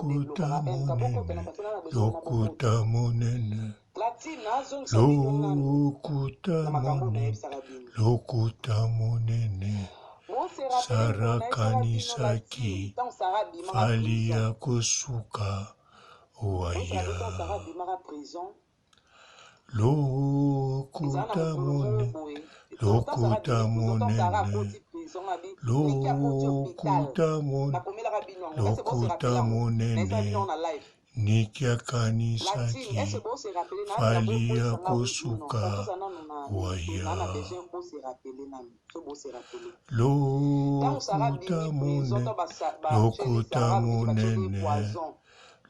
lokuta monene, lokuta monene, lokuta monene, lokuta monene, sarakanisaki, falia kosuka, waya. Lokuta monene, lokuta monene, lokuta monene, lokuta monene, nikiakanisaki, falia kosuka, waya. Lokuta monene, lokuta monene,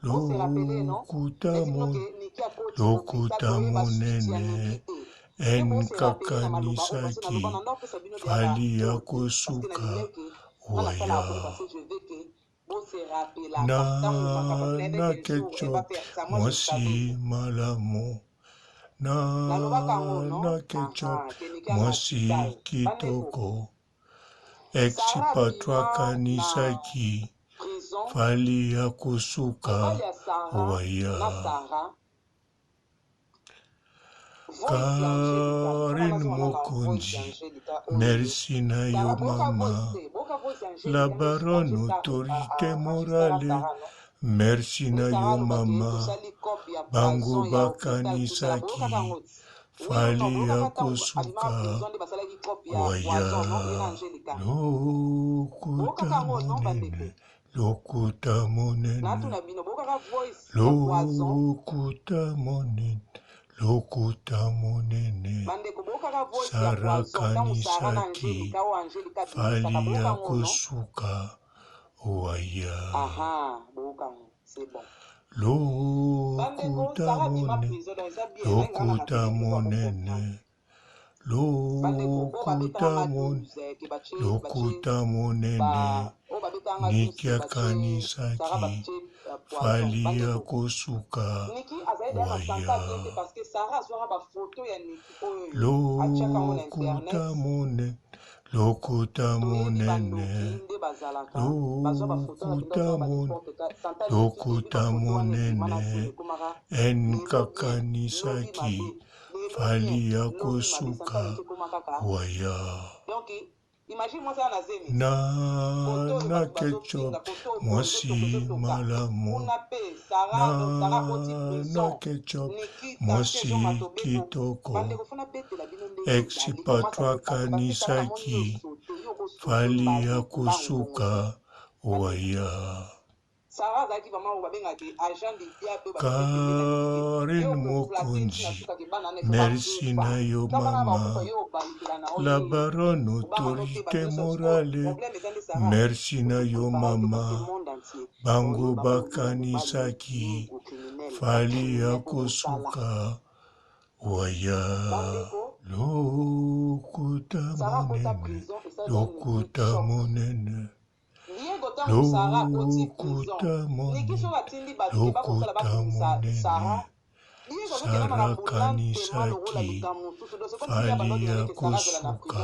lokuta monene, lokuta monene, enkakanisaki, falia kosuka, waya. Na ketchup, mwasi malamu. Na ketchup, mwasi kitoko. Exipatwa kanisaki, falia kosuka, waya. Karine Mokonzi, merci na yo mama. La baronne autorité morale, merci na yo mama. Bango bakanisaki, falia kosuka, waya. Lokuta monene, lokuta monene, lokuta monene, lokuta monene, sarakanisaki, falia kosuka, waya. Lokuta monene, lokuta monene, lokuta monene, lokuta monene, nikiakanisaki, falia kosuka, waya. Lokuta monene, lokuta monene, lokuta monene, lokuta monene, enkakanisaki, falia kosuka, waya. Na ketchup, mwasi malamu. Na ketchup, mwasi kitoko. Exipatwa kanisaki, falia kosuka, waya. Karine Mokonzi, merci na yo mama. La baronne autorité morale, merci na yo mama. Bango bakanisaki, falia kosuka, waya. Lokuta monene, lokuta monene, lokuta monene, lokuta monene, sarakanisaki, falia kosuka,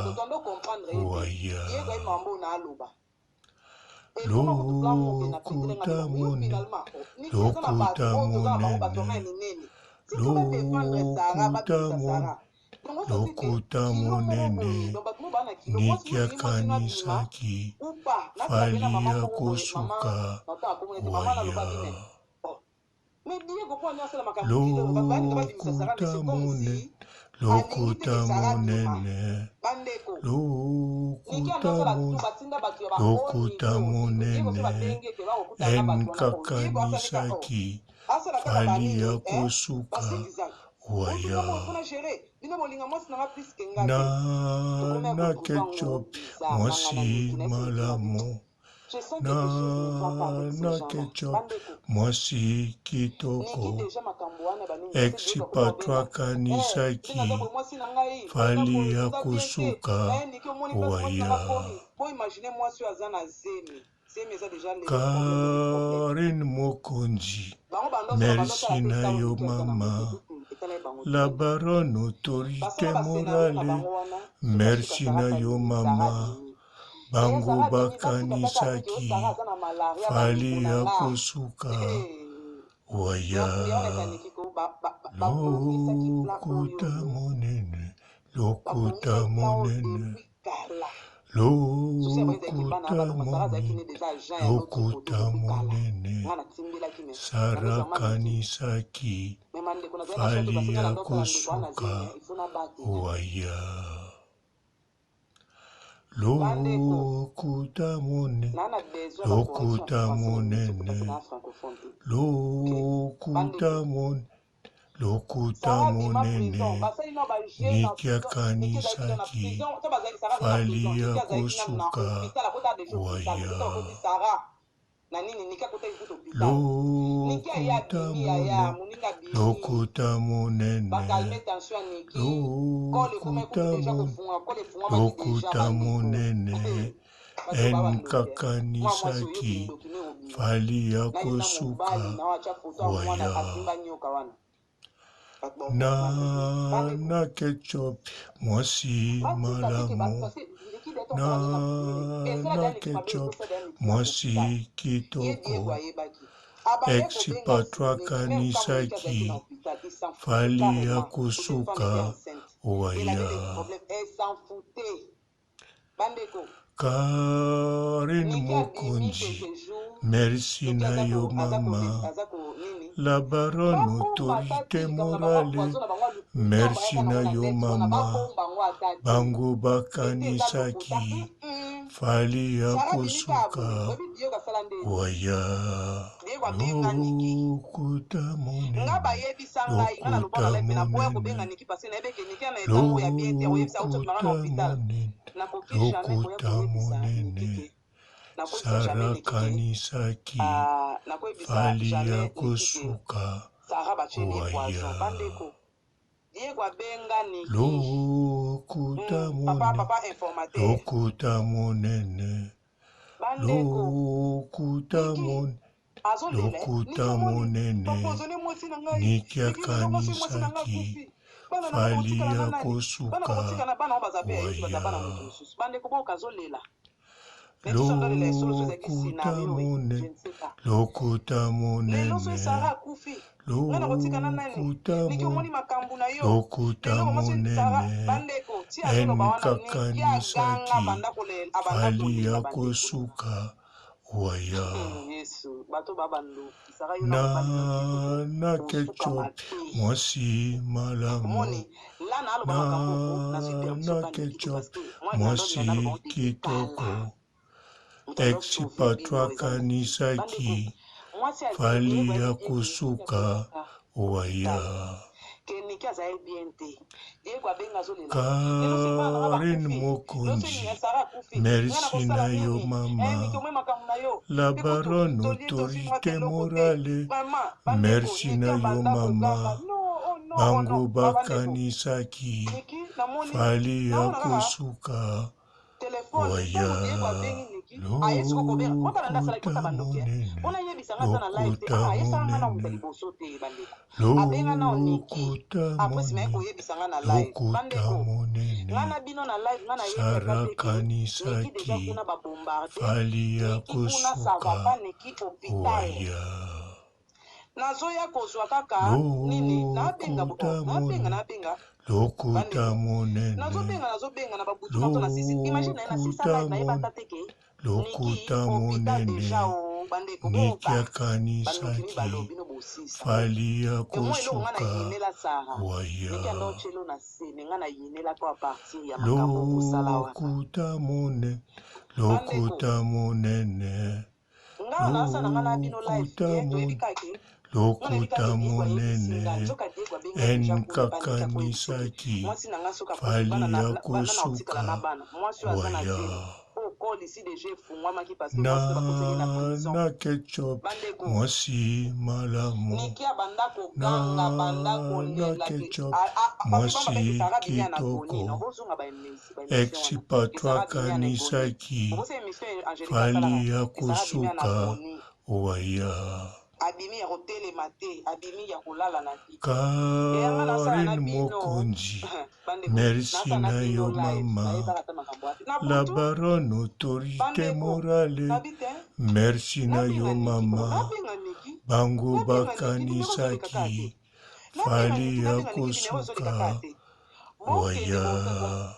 waya. Lokuta monene, lokuta monene, lokuta monene, lokuta monene, nikiakanisaki, falia kosuka, waya. Lokuta monene, lokuta monene, lokuta monene, lokuta monene, enkakanisaki, falia kosuka, waya. Na ketchup, mwasi malamu. Na ketchup, mwasi kitoko. Exipatwa kanisaki, falia kosuka, waya. Karine Mokonzi, merci na yo mama. La baronne autorité morale, merci na yo mama. bango bakanisaki fali ya kosuka waya lokuta monene lokuta monene lokuta monene sarakanisaki fali ya kosuka waya lokuta monene lokuta monene lokuta monene nikiakanisaki fali ya kosuka waya lokuta monene enkakanisaki fali ya kosuka waya na ketchup mwasi malamu na ketchup mwasi kitoko exipatwakanisaki fali ya kosuka waya Karen Mokonji, merci na yo mama. La baronne autorité morale, merci na yo mama. Bango bakanisaki, fali ya kosuka, waya. Lokuta monene, lokuta monene, lokuta monene, sarakanisaki, fali ya kosuka, waya. Lokuta monene, lokuta monene, nikiakanisaki, fali ya kosuka, waya. Lokuta monene, lokuta monene, enkakanisaki, fali ya kosuka, waya. Na ketchup mwasi malamu na ketchup mwasi kitoko exipatwakanisaki fali ya kosuka waya. Karen Mokonji, merci na yo mama. La baronne autorité morale, merci na yo mama. Bango bakanisaki, fali ya kosuka, waya. Lokuta monene, lokuta monene, lokuta monene, sarakanisaki, fali ya kosuka, waya. Lokuta monene, lokuta monene, lokuta monene, nikiakanisaki, fali ya kosuka, waya. Lokuta monene, lokuta monene, lokuta monene, enkakanisaki, fali ya kosuka, waya. Na ketchup mwasi malamu na ketchup mwasi kitoko exipatwakanisaki, fali ya kosuka, waya. Karine Mokonzi, merci na yo mama. La baronne autorité morale, merci na yo mama. Bango bakanisaki, fali ya kosuka, waya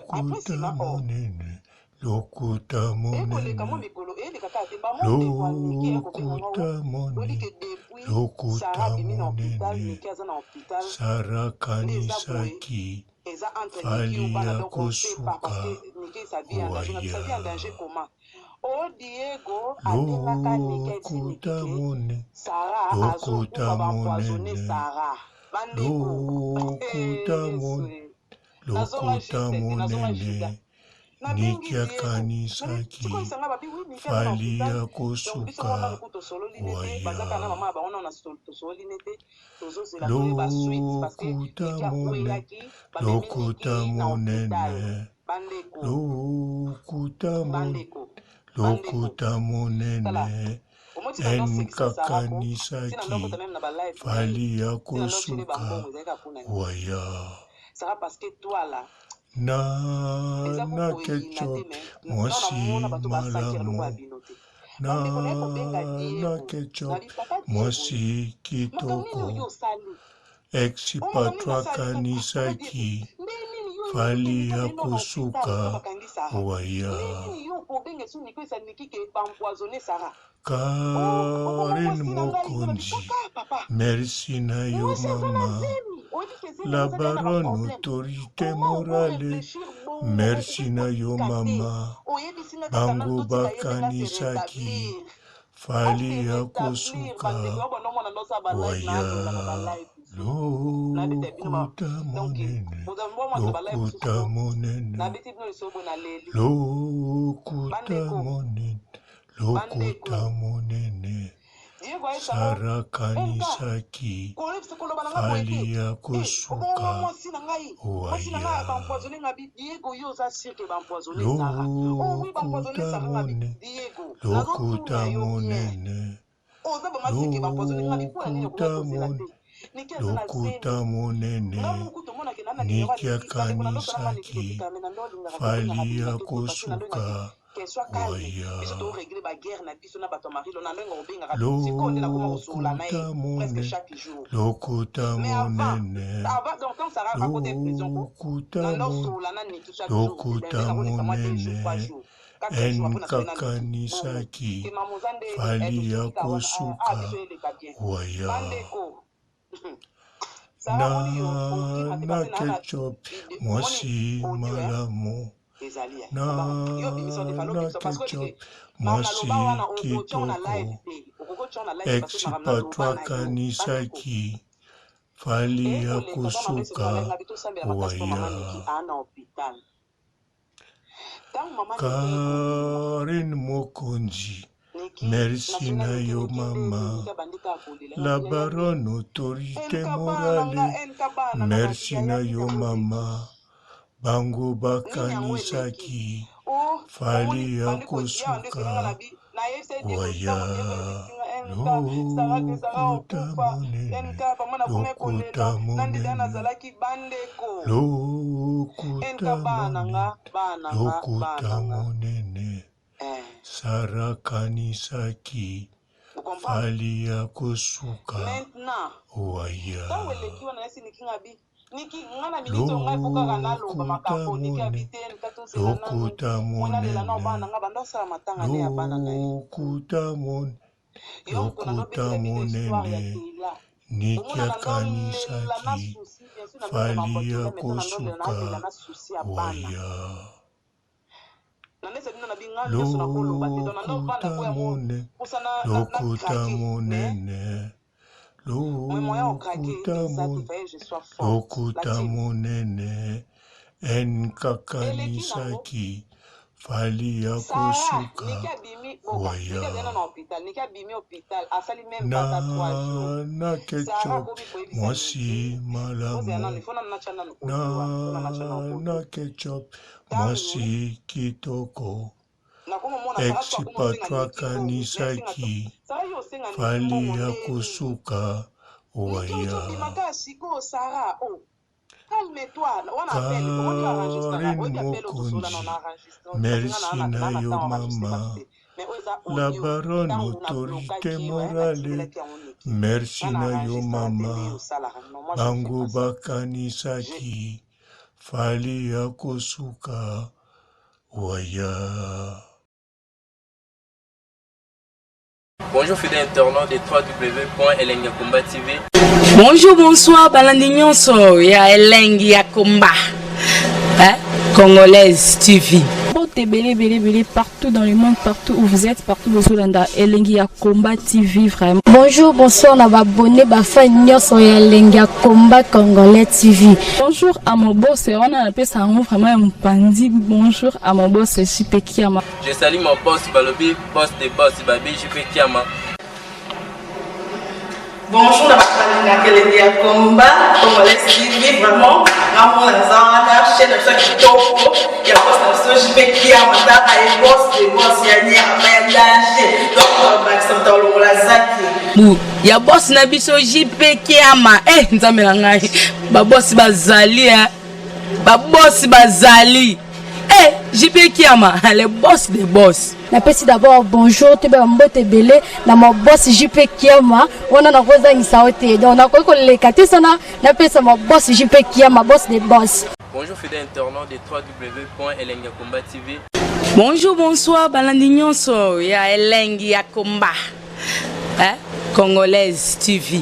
lokuta monene, lokuta monene, lokuta monene, lokuta monene, sarakanisaki, fali ya kosuka, waya lokuta monene, lokuta monene, lokuta monene, nikia kanisaki, fali ya kosuka, waya lokuta monene, lokuta monene, lokuta monene, lokuta monene, enkakanisaki, fali ya kosuka, waya na ketchup, mwasi malamu, na ketchup, mwasi kitoko, exipatwa kanisaki, fali ya kosuka, waya Karine Mokonzi, merci na yo mama. La baronne autorité morale, merci na yo mama. Bango bakanisaki, fali ya kosuka, waya lokuta monene, lokuta monene, lokuta monene, lokuta monene, sarakanisaki, fali ya kosuka, waya lokuta monene, lokuta monene, lokuta monene, lokuta monene, nikia kanisaki, fali ya kosuka, waya lokuta monene, lokuta monene, lokuta monene, enkakanisaki, fali ya kosuka, waya na ketchup, mwasi malamu, na ketchup, mwasi kitoko, exipatwa kanisaki, fali ya kosuka, waya Karine Mokonzi, merci na yo mama. La baronne autorité morale, merci na yo mama. Bango bakanisaki, fali ya kosuka, waya lokuta monene, lokuta monene, lokuta monene, lokuta monene, sarakanisaki, fali ya kosuka, waya lokuta monene, lokuta monene, lokuta monene, lokuta monene, nikia kanisaki, fali ya kosuka, waya lokuta monene, lokuta monene, lokuta monene, enkakanisaki, fali ya kosuka, waya na ketchup, mwasi malamu, na ketchup, mwasi kitoko, exipatwa kanisaki, fali ya kusuka waya. Karine Mokonji, merci na yo mama. La baronne autorité morale, merci na yo mama. Bango bakanisaki, fali ya kusuka waya. Bonjour fidèles internautes de www.elengiakomba TV. Bonjour, bonsoir, balandi nyonso ya Elengi ya Komba, Congolaise TV. Belé, partout dans le monde, partout où vous êtes, partout où vous êtes, Elengi ya Komba TV, vraiment. Bonjour, bonsoir, on va abonner fan nyonso ya Elengi ya Komba Congolais TV. Bonjour à mon boss, on a appelé ça vraiment un pandi. Bonjour à mon boss, JP Kiama. Je salue mon boss Balobi, boss des boss Babi, JP Kiama. Bonjour, la Elengi ya Komba Congolais TV, vraiment. Ramon Lazana, chaîne de chaque topo, il y a pas de JP Kiama, et boss des boss, il y a ni un danger. Donc, on va accepter le Lazaki. Ya boss na biso JP Kiama, nzambe na ngai. Ba boss bazali, ba boss bazali. JP Kiama, le boss des boss. Napesi d'abord bonjour, te mbote belé na mon boss JP Kiama, on a rosa insaote. Donc na ko lekate sana, napesa mon boss JP Kiama, boss des boss. Bonjour fidèles internautes de www.elengiakomba TV. Bonjour, bonsoir, balandi nyonso ya Elengi ya Komba, Congolaise TV.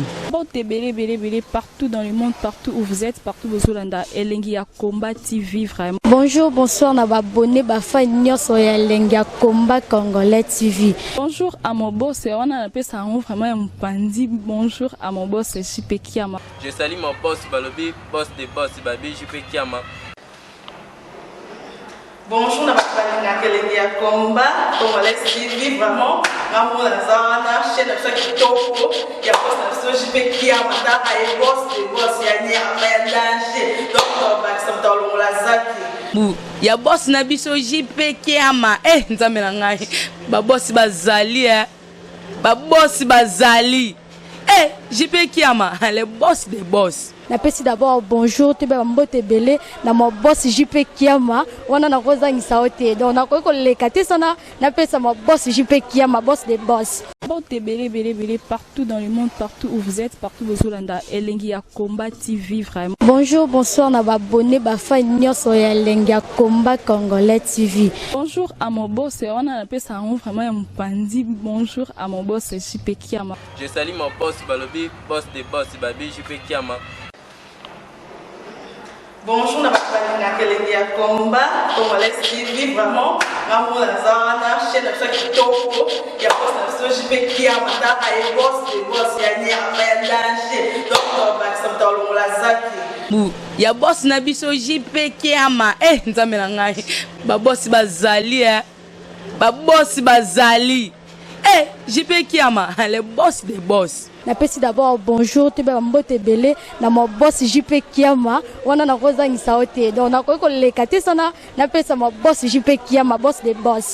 Belé, partout dans le monde, partout où vous êtes, partout où vous êtes, Elengi ya Komba TV, vraiment. Bonjour, bonsoir, on va abonner fan nyonso ya Elengi ya Komba Congolais TV. Bonjour à mon boss, on a appelé ça vraiment un pandi. Bonjour à mon boss, JP Kiama. Je salue mon boss Balobi, boss des boss Babi, JP Kiama. Bonjour, la Elengi ya Komba Congolais TV, vraiment. Ramon Lazana, chaîne de chaque topo, il y a pas de JP Kiama, et boss des boss, il y a ni un danger. Donc, on va accepter le Lazaki. Ya boss na biso JP Kiama, nzambe na ngai. Ba boss bazali, ba boss bazali. JP Kiama, le boss des boss. Napesi d'abord bonjour, te mbote belé na mon boss JP Kiama, on a rosa insaote. Donc na ko lekate sana, napesa mon boss JP Kiama, boss des boss. Belé, partout dans le monde, partout où vous êtes, partout où vous êtes, Elengi ya Komba TV, vraiment. Bonjour, bonsoir, on va abonner fan nyonso ya Elengi ya Komba Congolais TV. Bonjour à mon boss, on a appelé ça vraiment un pandi. Bonjour à mon boss, JP Kiama. Je salue mon boss Balobi, boss des boss Babi, JP Kiama. Bonjour, la Elengi ya Komba Congolais TV, vraiment. Ramon Lazana, chaîne de chaque topo, il y a pas de JP Kiama, et boss des boss, il y a ni un danger. Donc, on va accepter le Lazaki. Ya boss na biso JP Kiama, nzambe na ngai. Ba boss bazali, ba boss bazali. JP Kiama, le boss des boss. Napesi d'abord bonjour, te mbote belé na mon boss JP Kiama, on a rosa insaote. Donc na ko lekate sana, napesa mon boss JP Kiama, boss des boss.